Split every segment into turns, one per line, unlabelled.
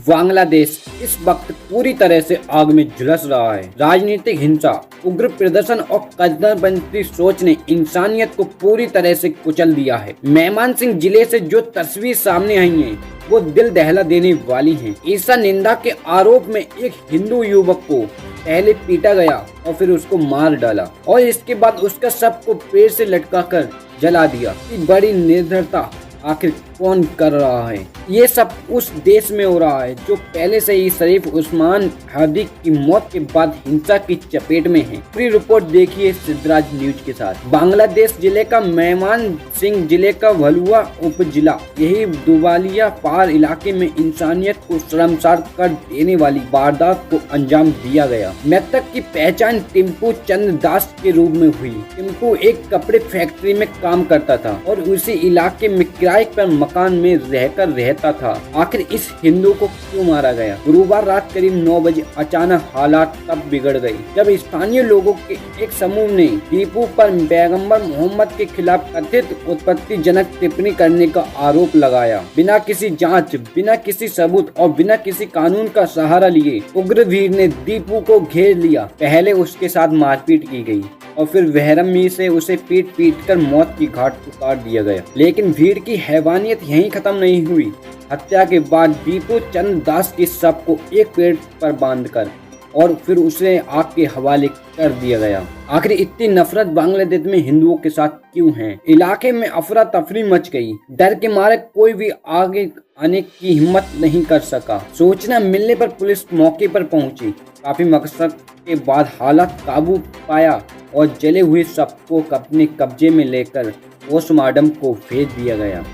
बांग्लादेश इस वक्त पूरी तरह से आग में झुलस रहा है। राजनीतिक हिंसा, उग्र प्रदर्शन और कट्टरपंथी सोच ने इंसानियत को पूरी तरह से कुचल दिया है। मेमानसिंह जिले से जो तस्वीर सामने आई है वो दिल दहला देने वाली है। ईसा निंदा के आरोप में एक हिंदू युवक को पहले पीटा गया और फिर उसको मार डाला और इसके बाद उसका शव को पेड़ से लटकाकर जला दिया। बड़ी निर्दयता आखिर कौन कर रहा है? ये सब उस देश में हो रहा है जो पहले से ही शरीफ उस्मान हादी की मौत के बाद हिंसा की चपेट में है। पूरी रिपोर्ट देखिए सिद्धराज न्यूज के साथ। बांग्लादेश जिले का मेहमान सिंह जिले का भलुआ उप जिला, यही दुबालिया पार इलाके में इंसानियत को शर्मसार कर देने वाली वारदात को अंजाम दिया गया। मृतक की पहचान टिम्पू चंद्र दास के रूप में हुई। टिम्पू एक कपड़े फैक्ट्री में काम करता था और उसी इलाके में किराए पर मकान में रहकर रहता था। आखिर इस हिंदू को क्यों मारा गया? गुरुवार रात करीब 9 बजे अचानक हालात तब बिगड़ गई जब स्थानीय लोगों के एक समूह ने टीपू पर पैगंबर मोहम्मद के खिलाफ कथित उत्पत्तिजनक टिप्पणी करने का आरोप लगाया। बिना किसी जांच, बिना किसी सबूत और बिना किसी कानून का सहारा लिए उग्र भीड़ ने दीपू को घेर लिया। पहले उसके साथ मारपीट की गई और फिर बेरहमी से उसे पीट कर मौत की घाट उतार दिया गया। लेकिन भीड़ की हैवानियत यहीं खत्म नहीं हुई। हत्या के बाद दीपू चंद्र दास के शव को एक पेड़ पर बांधकर और फिर उसे आग के हवाले कर दिया गया। आखिर इतनी नफरत बांग्लादेश में हिंदुओं के साथ क्यों है? इलाके में अफरा तफरी मच गई। डर के मारे कोई भी आगे आने की हिम्मत नहीं कर सका। सूचना मिलने पर पुलिस मौके पर पहुंची। काफी मकसद के बाद हालात काबू पाया और जले हुए शव को अपने कब्जे में लेकर पोस्टमार्टम को भेज दिया गया।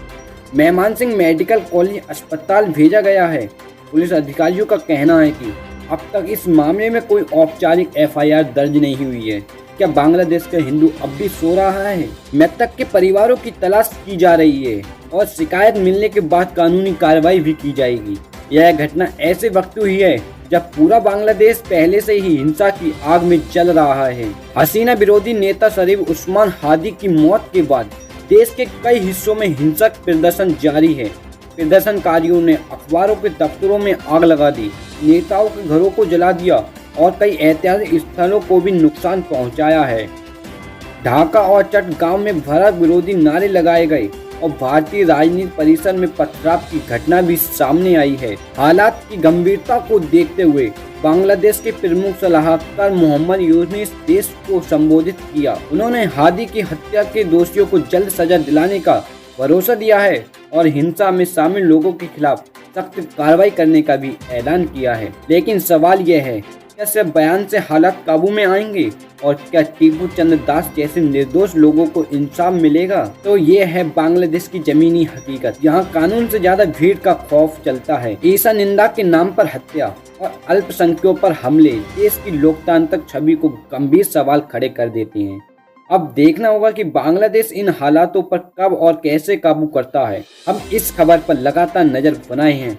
मेहमानसिंह मेडिकल कॉलेज अस्पताल भेजा गया है। पुलिस अधिकारियों का कहना है कि अब तक इस मामले में कोई औपचारिक एफआईआर दर्ज नहीं हुई है। क्या बांग्लादेश का हिंदू अब भी सो रहा है? मृतक के परिवारों की तलाश की जा रही है और शिकायत मिलने के बाद कानूनी कार्रवाई भी की जाएगी। यह घटना ऐसे वक्त हुई है जब पूरा बांग्लादेश पहले से ही हिंसा की आग में जल रहा है। हसीना विरोधी नेता शरीफ उस्मान हादी की मौत के बाद देश के कई हिस्सों में हिंसक प्रदर्शन जारी है। प्रदर्शनकारियों ने अखबारों के दफ्तरों में आग लगा दी, नेताओं के घरों को जला दिया और कई ऐतिहासिक स्थलों को भी नुकसान पहुंचाया है। ढाका और चटगांव में भारत विरोधी नारे लगाए गए और भारतीय राजनीतिक परिसर में पथराव की घटना भी सामने आई है। हालात की गंभीरता को देखते हुए बांग्लादेश के प्रमुख सलाहकार मोहम्मद यूनुस ने देश को संबोधित किया। उन्होंने हादी की हत्या के दोषियों को जल्द सजा दिलाने का भरोसा दिया है और हिंसा में शामिल लोगों के खिलाफ सख्त कार्रवाई करने का भी ऐलान किया है। लेकिन सवाल यह है, क्या सिर्फ बयान से हालात काबू में आएंगे और क्या टीपू चंद्र दास जैसे निर्दोष लोगों को इंसाफ मिलेगा? तो ये है बांग्लादेश की जमीनी हकीकत। यहाँ कानून से ज्यादा भीड़ का खौफ चलता है। ईसा निंदा के नाम पर हत्या और अल्पसंख्यकों पर हमले देश की लोकतांत्रिक छवि को गंभीर सवाल खड़े कर देते हैं। अब देखना होगा कि बांग्लादेश इन हालातों पर कब और कैसे काबू करता है। हम इस खबर पर लगातार नजर बनाए हैं।